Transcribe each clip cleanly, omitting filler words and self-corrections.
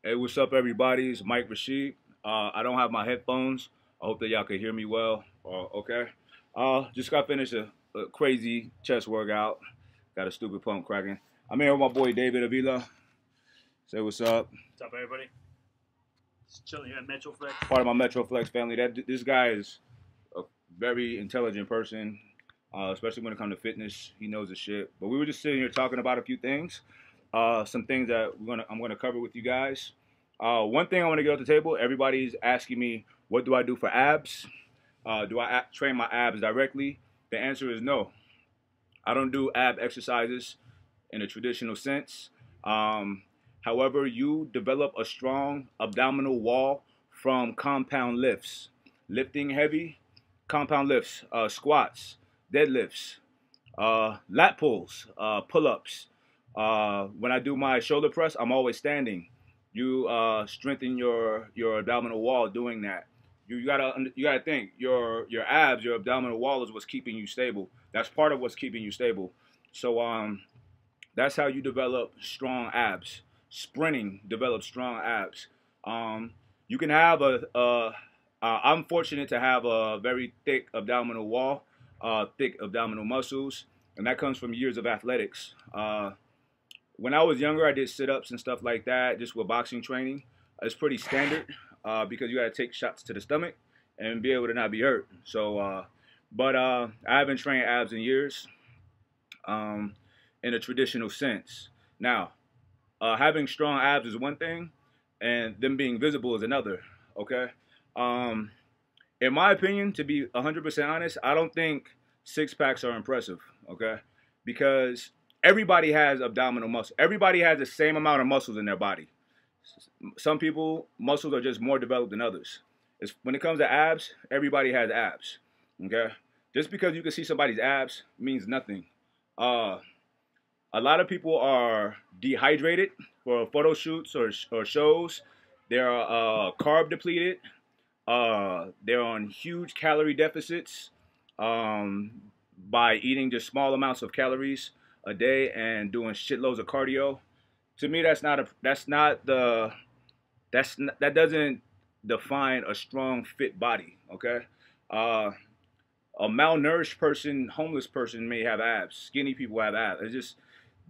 Hey, what's up, everybody? It's Mike Rashid. I don't have my headphones. I hope that y'all can hear me well. Okay. Just got finished a crazy chest workout. Got a stupid pump cracking. I'm here with my boy David Avila. Say what's up. What's up, everybody? Just chilling here at Metroflex. Part of my Metroflex family. This guy is a very intelligent person, especially when it comes to fitness. He knows his shit. But we were just sitting here talking about a few things. Some things that I'm gonna cover with you guys. One thing I want to get off the table. Everybody's asking me, what do I do for abs? Do I train my abs directly? The answer is no. I don't do ab exercises in a traditional sense. However, you develop a strong abdominal wall from compound lifts, lifting heavy, compound lifts, squats, deadlifts, lat pulls, pull-ups. When I do my shoulder press, I'm always standing. You strengthen your abdominal wall doing that. You gotta think your abs, your abdominal wall is what's keeping you stable. That's part of what's keeping you stable. So that's how you develop strong abs. Sprinting develops strong abs. You can have I'm fortunate to have a very thick abdominal wall, thick abdominal muscles, and that comes from years of athletics. When I was younger, I did sit-ups and stuff like that, just with boxing training. It's pretty standard because you got to take shots to the stomach and be able to not be hurt. So, but I haven't trained abs in years in a traditional sense. Now, having strong abs is one thing, and them being visible is another. Okay. In my opinion, to be 100% honest, I don't think six packs are impressive. Okay, because everybody has abdominal muscle. Everybody has the same amount of muscles in their body. Some people, muscles are just more developed than others. When it comes to abs, everybody has abs. Okay? Just because you can see somebody's abs means nothing. A lot of people are dehydrated for photo shoots or shows. They're carb depleted. They're on huge calorie deficits by eating just small amounts of calories a day and doing shitloads of cardio. To me, that doesn't define a strong, fit body. Okay, a malnourished person, homeless person may have abs. Skinny people have abs.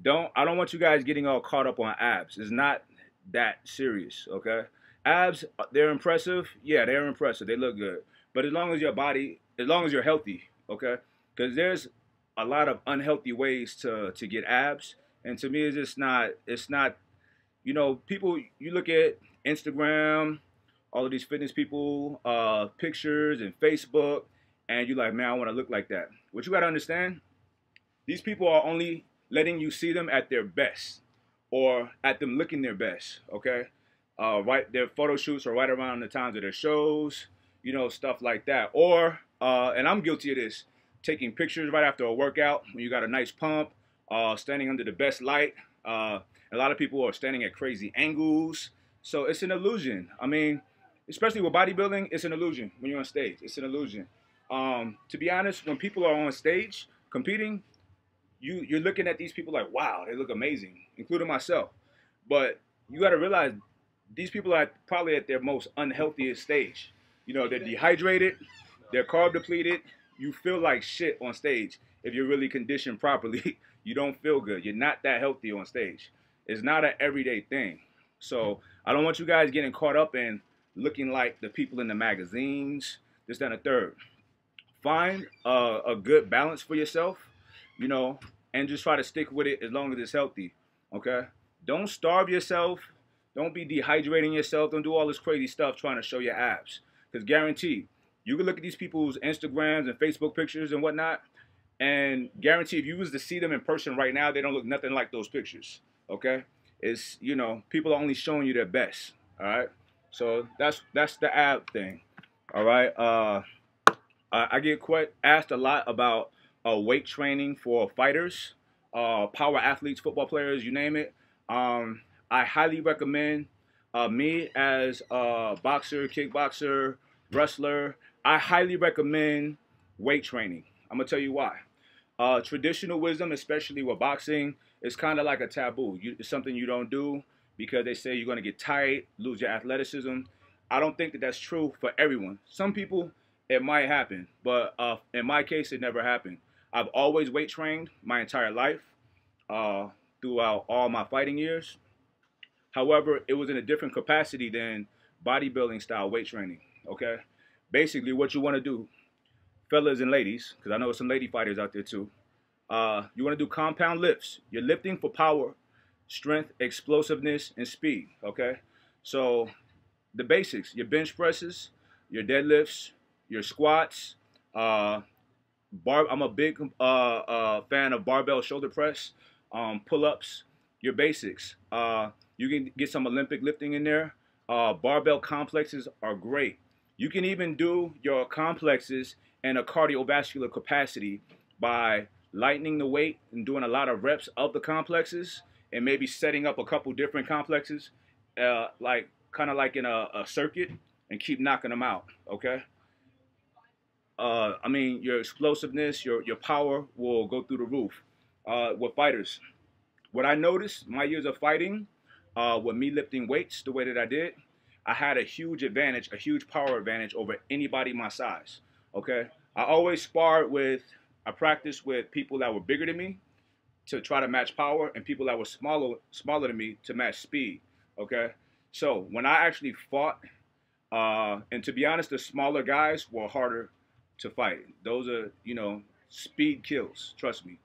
I don't want you guys getting all caught up on abs. It's not that serious. Okay, abs, they're impressive. Yeah, they're impressive. They look good. But as long as you're healthy, okay, because there's a lot of unhealthy ways to get abs, and to me it's not people, you look at Instagram, all of these fitness people pictures and Facebook, and you're like, man, I want to look like that. What you got to understand, these people are only letting you see them at their best or at them looking their best. Okay, right, their photo shoots are right around the times of their shows, stuff like that. Or and I'm guilty of this, taking pictures right after a workout when you got a nice pump, standing under the best light. A lot of people are standing at crazy angles. So it's an illusion. I mean, especially with bodybuilding, it's an illusion when you're on stage. It's an illusion. To be honest, when people are on stage competing, you're looking at these people like, wow, they look amazing, including myself. But you got to realize these people are probably at their most unhealthiest stage. They're dehydrated, they're carb depleted. You feel like shit on stage. If you're really conditioned properly, you don't feel good. You're not that healthy on stage. It's not an everyday thing. So I don't want you guys getting caught up in looking like the people in the magazines, this, that, and the third. Find a good balance for yourself, and just try to stick with it as long as it's healthy, okay? Don't starve yourself. Don't be dehydrating yourself. Don't do all this crazy stuff trying to show your abs. Because guaranteed, you can look at these people's Instagrams and Facebook pictures and whatnot, and guarantee if you was to see them in person right now, they don't look nothing like those pictures. Okay, it's people are only showing you their best. All right, so that's the ab thing. All right, I get asked a lot about weight training for fighters, power athletes, football players, you name it. I highly recommend me as a boxer, kickboxer, wrestler. I highly recommend weight training. I'm gonna tell you why. Traditional wisdom, especially with boxing, is kind of like a taboo. It's something you don't do because they say you're going to get tired, lose your athleticism. I don't think that that's true for everyone. Some people, it might happen, but in my case, it never happened. I've always weight trained my entire life, uh, throughout all my fighting years. However, it was in a different capacity than bodybuilding style weight training. Okay, basically, what you want to do, fellas and ladies, because I know some lady fighters out there too. You want to do compound lifts. You're lifting for power, strength, explosiveness, and speed. Okay, so the basics: your bench presses, your deadlifts, your squats. Uh, I'm a big fan of barbell shoulder press, pull-ups, your basics. You can get some Olympic lifting in there. Barbell complexes are great. You can even do your complexes in a cardiovascular capacity by lightening the weight and doing a lot of reps of the complexes and maybe setting up a couple different complexes, like kind of like in a circuit, and keep knocking them out. Okay. I mean, your explosiveness, your power will go through the roof. With fighters, what I noticed my years of fighting, with me lifting weights the way that I did, I had a huge advantage, a huge power advantage over anybody my size. Okay, I practiced with people that were bigger than me to try to match power, and people that were smaller than me to match speed. Okay, so when I actually fought, and to be honest, the smaller guys were harder to fight. Those are, speed kills. Trust me.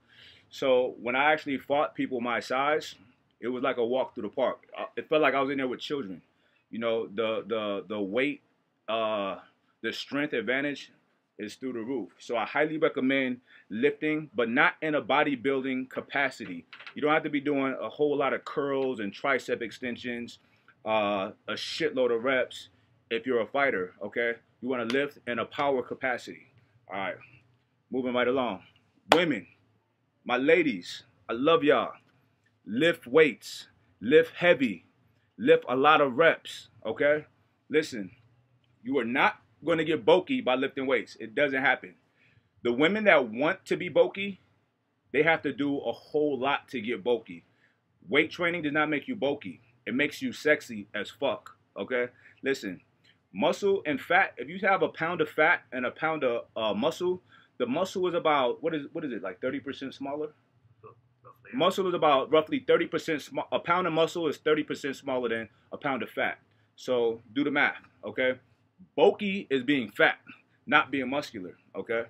So when I actually fought people my size, it was like a walk through the park. It felt like I was in there with children. The weight, the strength advantage is through the roof. So I highly recommend lifting, but not in a bodybuilding capacity. You don't have to be doing a whole lot of curls and tricep extensions, a shitload of reps if you're a fighter, okay? You want to lift in a power capacity. All right, moving right along. Women, my ladies, I love y'all. Lift weights, lift heavy, lift a lot of reps, okay? Listen, you are not going to get bulky by lifting weights. It doesn't happen. The women that want to be bulky, they have to do a whole lot to get bulky. Weight training does not make you bulky. It makes you sexy as fuck, okay? Listen, muscle and fat, if you have a pound of fat and a pound of muscle, the muscle is about, what is it, like 30% smaller? Muscle is about roughly 30% small. A pound of muscle is 30% smaller than a pound of fat. So do the math, okay? Bulky is being fat, not being muscular, okay?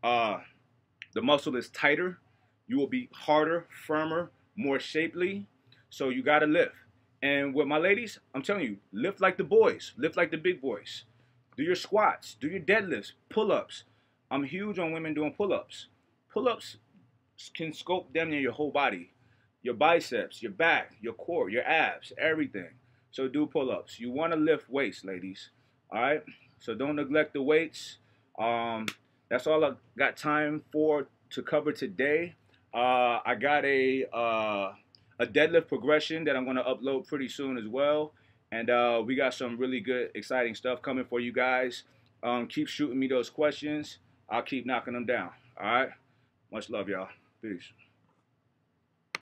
The muscle is tighter. You will be harder, firmer, more shapely. So you got to lift. And with my ladies, I'm telling you, lift like the boys. Lift like the big boys. Do your squats. Do your deadlifts. Pull-ups. I'm huge on women doing pull-ups. Pull-ups can sculpt damn near your whole body. Your biceps, your back, your core, your abs, everything. So do pull-ups. You want to lift weights, ladies. All right? So don't neglect the weights. That's all I got time for to cover today. I got a deadlift progression that I'm going to upload pretty soon as well. And we got some really good, exciting stuff coming for you guys. Keep shooting me those questions. I'll keep knocking them down. All right? Much love, y'all. Peace.